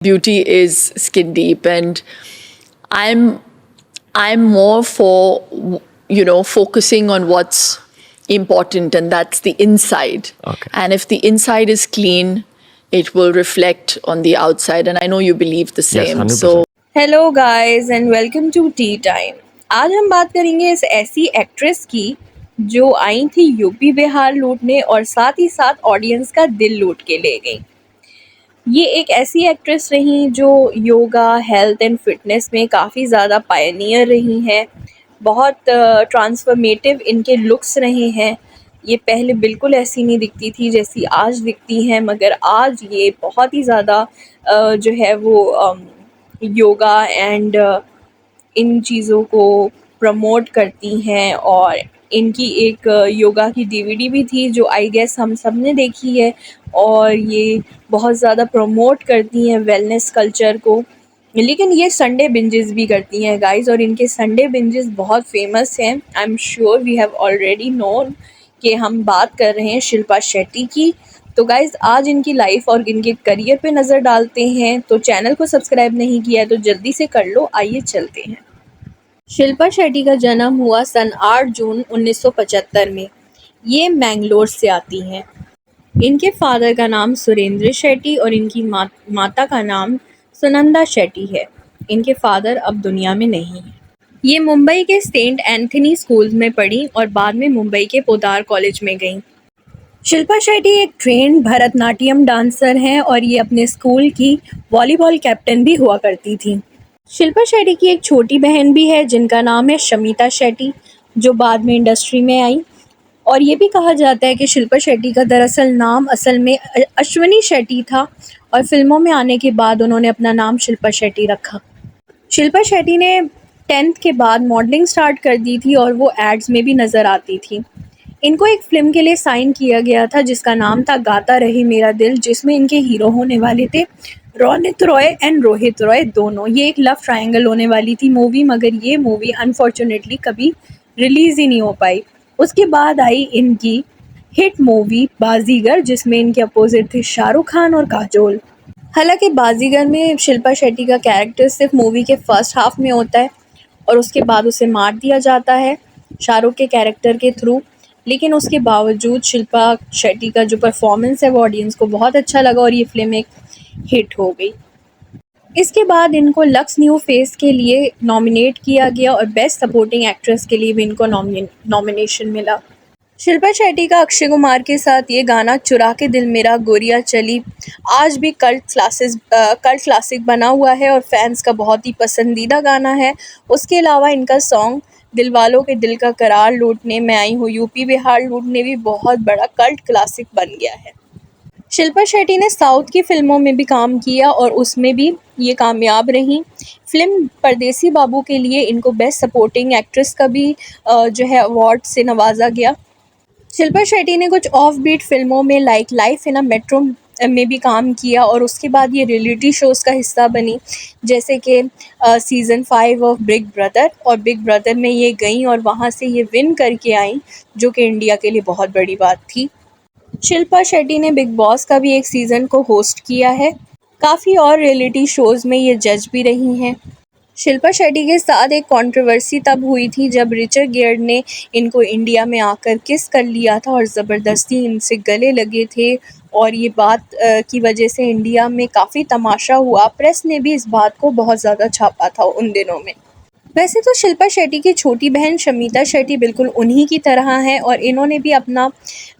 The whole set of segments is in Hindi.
beauty is skin deep, and i'm I'm more for focusing on what's important, and that's the inside. Okay. And if the inside is clean, it will reflect on the outside, and I know you believe the Yes, same. 100%. Hello guys and welcome to tea time. आज हम बात करेंगे इस ऐसी एक्ट्रेस की जो आई थी यूपी बिहार लूटने और साथ ही साथ ऑडियंस का दिल लूट के ले गई। ये एक ऐसी एक्ट्रेस रही जो योगा, हेल्थ एंड फिटनेस में काफ़ी ज़्यादा पायनियर रही हैं। बहुत ट्रांसफॉर्मेटिव इनके लुक्स रहे हैं। ये पहले बिल्कुल ऐसी नहीं दिखती थी जैसी आज दिखती हैं, मगर आज ये बहुत ही ज़्यादा जो है वो योगा एंड इन चीज़ों को प्रमोट करती हैं। और इनकी एक योगा की डीवीडी भी थी जो आई गेस हम सब ने देखी है, और ये बहुत ज़्यादा प्रमोट करती हैं वेलनेस कल्चर को। लेकिन ये संडे बिंजेस भी करती हैं गाइस, और इनके संडे बिंजेस बहुत फेमस हैं। I am sure we have already known कि हम बात कर रहे हैं शिल्पा शेट्टी की। तो गाइज़ आज इनकी लाइफ और इनके करियर पे नज़र डालते हैं। तो चैनल को सब्सक्राइब नहीं किया है तो जल्दी से कर लो, आइए चलते हैं। शिल्पा शेट्टी का जन्म हुआ सन 8 जून 1975 में। ये मैंगलोर से आती हैं। इनके फादर का नाम सुरेंद्र शेट्टी और इनकी माता का नाम सुनंदा शेट्टी है। इनके फादर अब दुनिया में नहीं हैं। ये मुंबई के सेंट एंथनी स्कूल में पढ़ी और बाद में मुंबई के पोद्दार कॉलेज में गईं। शिल्पा शेट्टी एक ट्रेंड भरतनाट्यम डांसर हैं और ये अपने स्कूल की वॉलीबॉल कैप्टन भी हुआ करती थी। शिल्पा शेट्टी की एक छोटी बहन भी है जिनका नाम है शमिता शेट्टी, जो बाद में इंडस्ट्री में आई। और ये भी कहा जाता है कि शिल्पा शेट्टी का दरअसल नाम असल में अश्वनी शेट्टी था, और फिल्मों में आने के बाद उन्होंने अपना नाम शिल्पा शेट्टी रखा। शिल्पा शेट्टी ने 10th के बाद मॉडलिंग स्टार्ट कर दी थी और वो एड्स में भी नज़र आती थी। इनको एक फ़िल्म के लिए साइन किया गया था जिसका नाम था गाता रहे मेरा दिल, जिसमें इनके हीरो होने वाले थे रोनित रॉय एंड रोहित रॉय दोनों। ये एक लव ट्रायंगल होने वाली थी मूवी, मगर ये मूवी अनफॉर्चुनेटली कभी रिलीज़ ही नहीं हो पाई। उसके बाद आई इनकी हिट मूवी बाजीगर, जिसमें इनके अपोजिट थे शाहरुख खान और काजोल। हालांकि बाजीगर में शिल्पा शेट्टी का कैरेक्टर सिर्फ मूवी के फर्स्ट हाफ में होता है और उसके बाद उसे मार दिया जाता है शाहरुख के कैरेक्टर के थ्रू। लेकिन उसके बावजूद शिल्पा शेट्टी का जो परफॉर्मेंस है वो ऑडियंस को बहुत अच्छा लगा और ये फिल्म एक हिट हो गई। इसके बाद इनको लक्स न्यू फेस के लिए नॉमिनेट किया गया और बेस्ट सपोर्टिंग एक्ट्रेस के लिए भी इनको नॉमिनेशन मिला। शिल्पा शेट्टी का अक्षय कुमार के साथ ये गाना चुरा के दिल मेरा गोरिया चली आज भी कल्ट क्लासिक बना हुआ है और फैंस का बहुत ही पसंदीदा गाना है। उसके अलावा इनका सॉन्ग दिल वालों के दिल का करार लूटने मैं आई हूँ यूपी बिहार लूटने भी बहुत बड़ा कल्ट क्लासिक बन गया है। शिल्पा शेट्टी ने साउथ की फिल्मों में भी काम किया और उसमें भी ये कामयाब रहीं। फिल्म परदेसी बाबू के लिए इनको बेस्ट सपोर्टिंग एक्ट्रेस का भी जो है अवार्ड से नवाजा गया। शिल्पा शेट्टी ने कुछ ऑफ बीट फिल्मों में like life in a metro में भी काम किया और उसके बाद ये रियलिटी शोज़ का हिस्सा बनी, जैसे कि सीज़न 5 ऑफ बिग ब्रदर। और बिग ब्रदर में ये गई और वहाँ से ये विन करके आई, जो कि इंडिया के लिए बहुत बड़ी बात थी। शिल्पा शेट्टी ने बिग बॉस का भी एक सीज़न को होस्ट किया है। काफ़ी और रियलिटी शोज़ में ये जज भी रही हैं। शिल्पा शेट्टी के साथ एक कंट्रोवर्सी तब हुई थी जब रिचर्ड गियर ने इनको इंडिया में आकर किस कर लिया था और ज़बरदस्ती इनसे गले लगे थे, और ये बात की वजह से इंडिया में काफ़ी तमाशा हुआ। प्रेस ने भी इस बात को बहुत ज़्यादा छापा था उन दिनों में। वैसे तो शिल्पा शेट्टी की छोटी बहन शमिता शेट्टी बिल्कुल उन्हीं की तरह हैं और इन्होंने भी अपना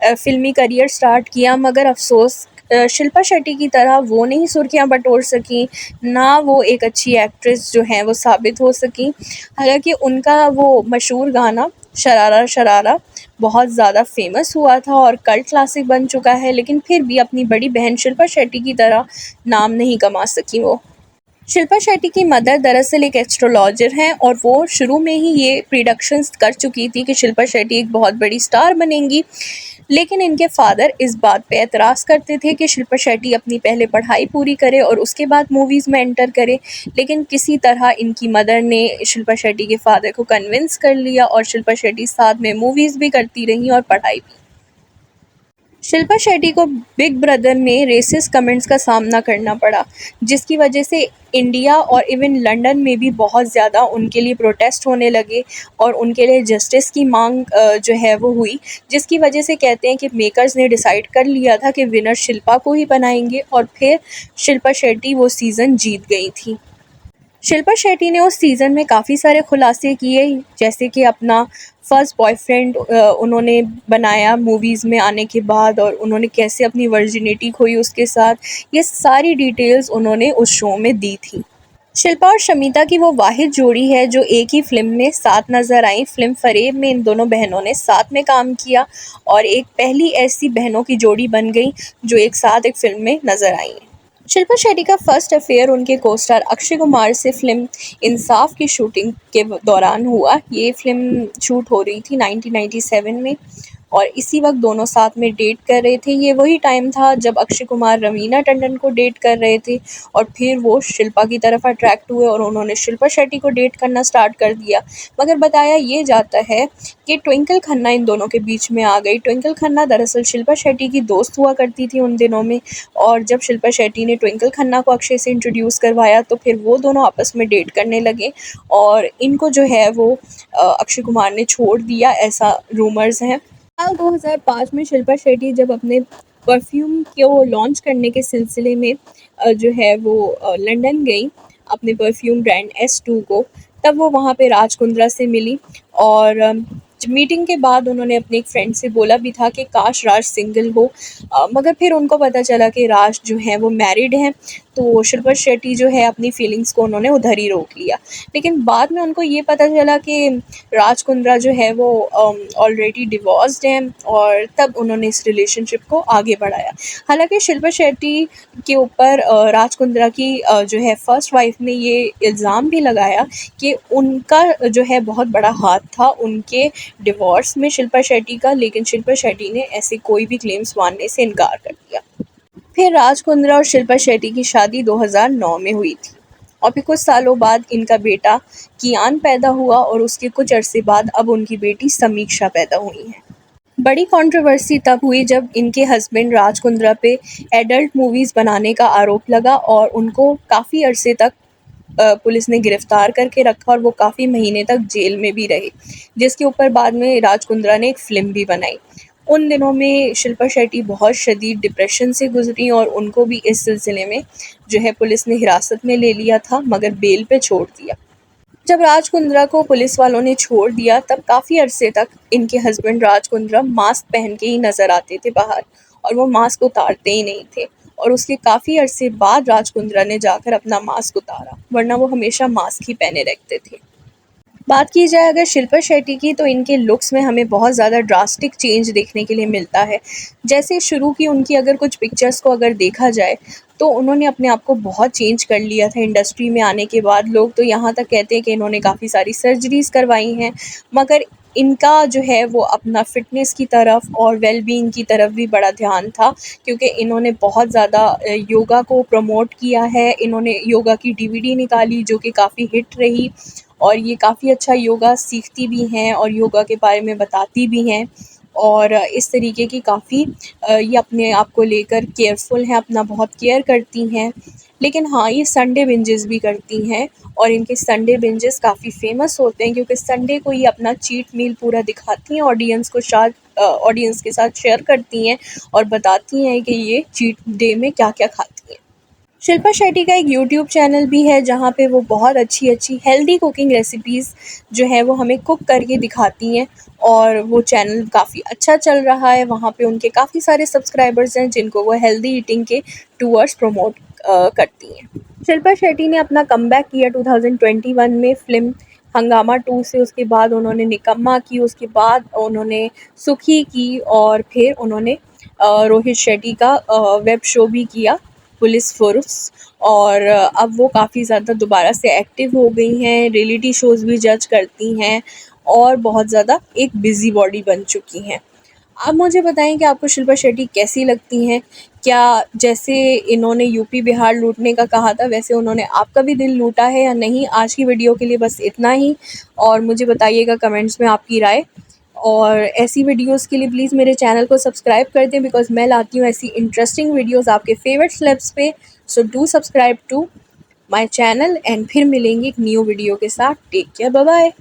फ़िल्मी करियर स्टार्ट किया, मगर अफ़सोस शिल्पा शेट्टी की तरह वो नहीं सुर्खियाँ बटोर सकीं, ना वो एक अच्छी एक्ट्रेस जो हैं वो साबित हो सकीं। हालांकि उनका वो मशहूर गाना शरारा शरारा बहुत ज़्यादा फेमस हुआ था और कल्ट क्लासिक बन चुका है, लेकिन फिर भी अपनी बड़ी बहन शिल्पा शेट्टी की तरह नाम नहीं कमा सकी वो। शिल्पा शेट्टी की मदर दरअसल एक एस्ट्रोलॉजर हैं और वो शुरू में ही ये प्रिडिक्शंस कर चुकी थी कि शिल्पा शेट्टी एक बहुत बड़ी स्टार बनेंगी। लेकिन इनके फादर इस बात पे एतराज़ करते थे कि शिल्पा शेट्टी अपनी पहले पढ़ाई पूरी करे और उसके बाद मूवीज़ में एंटर करे, लेकिन किसी तरह इनकी मदर ने शिल्पा शेट्टी के फादर को कन्विंस कर लिया और शिल्पा शेट्टी साथ में मूवीज़ भी करती रहीं और पढ़ाई भी। शिल्पा शेट्टी को बिग ब्रदर में रेसिस्ट कमेंट्स का सामना करना पड़ा, जिसकी वजह से इंडिया और इवन लंदन में भी बहुत ज़्यादा उनके लिए प्रोटेस्ट होने लगे और उनके लिए जस्टिस की मांग जो है वो हुई, जिसकी वजह से कहते हैं कि मेकर्स ने डिसाइड कर लिया था कि विनर शिल्पा को ही बनाएंगे और फिर शिल्पा शेट्टी वो सीज़न जीत गई थी। शिल्पा शेट्टी ने उस सीज़न में काफ़ी सारे खुलासे किए, जैसे कि अपना फर्स्ट बॉयफ्रेंड उन्होंने बनाया मूवीज़ में आने के बाद और उन्होंने कैसे अपनी वर्जिनिटी खोई उसके साथ, ये सारी डिटेल्स उन्होंने उस शो में दी थी। शिल्पा और शमीता की वो वाहिद जोड़ी है जो एक ही फ़िल्म में साथ नज़र आई। फ़िल्म फ़रेब में इन दोनों बहनों ने साथ में काम किया और एक पहली ऐसी बहनों की जोड़ी बन गई जो एक साथ एक फ़िल्म में नज़र आई हैं। शिल्पा शेट्टी का फर्स्ट अफेयर उनके को-स्टार अक्षय कुमार से फ़िल्म इंसाफ की शूटिंग के दौरान हुआ। ये फ़िल्म शूट हो रही थी 1997 में और इसी वक्त दोनों साथ में डेट कर रहे थे। ये वही टाइम था जब अक्षय कुमार रवीना टंडन को डेट कर रहे थे और फिर वो शिल्पा की तरफ अट्रैक्ट हुए और उन्होंने शिल्पा शेट्टी को डेट करना स्टार्ट कर दिया। मगर बताया ये जाता है कि ट्विंकल खन्ना इन दोनों के बीच में आ गई। ट्विंकल खन्ना दरअसल शिल्पा शेट्टी की दोस्त हुआ करती थी उन दिनों में, और जब शिल्पा शेट्टी ने ट्विंकल खन्ना को अक्षय से इंट्रोड्यूस करवाया तो फिर वो दोनों आपस में डेट करने लगे और इनको जो है वो अक्षय कुमार ने छोड़ दिया, ऐसा रूमर्स हैं। साल 2005 में शिल्पा शेट्टी जब अपने परफ्यूम को लॉन्च करने के सिलसिले में जो है वो लंदन गई अपने परफ्यूम ब्रांड S2 को, तब वो वहाँ पे राज कुंद्रा से मिली और मीटिंग के बाद उन्होंने अपने एक फ्रेंड से बोला भी था कि काश राज सिंगल हो, मगर फिर उनको पता चला कि राज जो हैं वो मैरिड हैं, तो शिल्पा शेट्टी जो है अपनी फीलिंग्स को उन्होंने उधर ही रोक लिया। लेकिन बाद में उनको ये पता चला कि राज कुंद्रा जो है वो ऑलरेडी डिवोर्स्ड हैं और तब उन्होंने इस रिलेशनशिप को आगे बढ़ाया। हालांकि शिल्पा शेट्टी के ऊपर राज कुंद्रा की जो है फर्स्ट वाइफ ने ये इल्ज़ाम भी लगाया कि उनका जो है बहुत बड़ा हाथ था उनके डिवोर्स में शिल्पा शेट्टी का, लेकिन शिल्पा शेट्टी ने ऐसे कोई भी क्लेम्स मानने से इनकार कर दिया। फिर राज कुंद्रा और शिल्पा शेट्टी की शादी 2009 में हुई थी और फिर कुछ सालों बाद इनका बेटा कियान पैदा हुआ और उसके कुछ अरसे बाद अब उनकी बेटी समीक्षा पैदा हुई है। बड़ी कंट्रोवर्सी तब हुई जब इनके हस्बैंड राज कुंद्रा पे एडल्ट मूवीज़ बनाने का आरोप लगा और उनको काफ़ी अरसे तक पुलिस ने गिरफ्तार करके रखा और वो काफ़ी महीने तक जेल में भी रहे, जिसके ऊपर बाद में राज कुंद्रा ने एक फ़िल्म भी बनाई। उन दिनों में शिल्पा शेट्टी बहुत शदीद डिप्रेशन से गुजरी और उनको भी इस सिलसिले में जो है पुलिस ने हिरासत में ले लिया था, मगर बेल पे छोड़ दिया। जब राज कुंद्रा को पुलिस वालों ने छोड़ दिया तब काफ़ी अरसे तक इनके हस्बैंड राज कुंद्रा मास्क पहन के ही नज़र आते थे बाहर और वो मास्क उतारते ही नहीं थे, और उसके काफ़ी अरसे बाद राज कुंद्रा ने जाकर अपना मास्क उतारा, वरना वो हमेशा मास्क ही पहने रखते थे। बात की जाए अगर शिल्पा शेट्टी की, तो इनके लुक्स में हमें बहुत ज़्यादा ड्रास्टिक चेंज देखने के लिए मिलता है। जैसे शुरू की उनकी अगर कुछ पिक्चर्स को अगर देखा जाए तो उन्होंने अपने आप को बहुत चेंज कर लिया था इंडस्ट्री में आने के बाद। लोग तो यहाँ तक कहते हैं कि इन्होंने काफ़ी सारी सर्जरीज़ करवाई हैं, मगर इनका जो है वो अपना फ़िटनेस की तरफ और वेल-बीइंग की तरफ भी बड़ा ध्यान था, क्योंकि इन्होंने बहुत ज़्यादा योगा को प्रमोट किया है। इन्होंने योगा की डीवीडी निकाली जो कि काफ़ी हिट रही और ये काफ़ी अच्छा योगा सीखती भी हैं और योगा के बारे में बताती भी हैं और इस तरीके की काफ़ी ये अपने आप को लेकर केयरफुल हैं, अपना बहुत केयर करती हैं। लेकिन हाँ, ये संडे बिंजेस भी करती हैं और इनके संडे बिंजेस काफ़ी फ़ेमस होते हैं, क्योंकि संडे को ये अपना चीट मील पूरा दिखाती हैं ऑडियंस के साथ शेयर करती हैं और बताती हैं कि ये चीट डे में क्या-क्या खाती हैं। शिल्पा शेट्टी का एक यूट्यूब चैनल भी है जहाँ पे वो बहुत अच्छी-अच्छी हेल्दी कुकिंग रेसिपीज़ जो है वो हमें कुक करके दिखाती हैं और वो चैनल काफ़ी अच्छा चल रहा है। वहाँ पे उनके काफ़ी सारे सब्सक्राइबर्स हैं जिनको वो हेल्दी ईटिंग के टूवर्ड्स प्रमोट करती हैं। शिल्पा शेट्टी ने अपना कमबैक किया 2021 में फ़िल्म हंगामा 2 से। उसके बाद उन्होंने निकम्मा की, उसके बाद उन्होंने सुखी की और फिर उन्होंने रोहित शेट्टी का वेब शो भी किया पुलिस फ़ोर्स, और अब वो काफ़ी ज़्यादा दोबारा से एक्टिव हो गई हैं, रियलिटी शोज़ भी जज करती हैं और बहुत ज़्यादा एक बिज़ी बॉडी बन चुकी हैं। आप मुझे बताएं कि आपको शिल्पा शेट्टी कैसी लगती हैं? क्या जैसे इन्होंने यूपी बिहार लूटने का कहा था वैसे उन्होंने आपका भी दिल लूटा है या नहीं? आज की वीडियो के लिए बस इतना ही और मुझे बताइएगा कमेंट्स में आपकी राय। और ऐसी वीडियोस के लिए प्लीज़ मेरे चैनल को सब्सक्राइब कर दें, बिकॉज़ मैं लाती हूँ ऐसी इंटरेस्टिंग वीडियोस आपके फेवरेट सेलेब्स पे। So do subscribe to my channel and फिर मिलेंगे एक न्यू वीडियो के साथ। Take care, bye bye.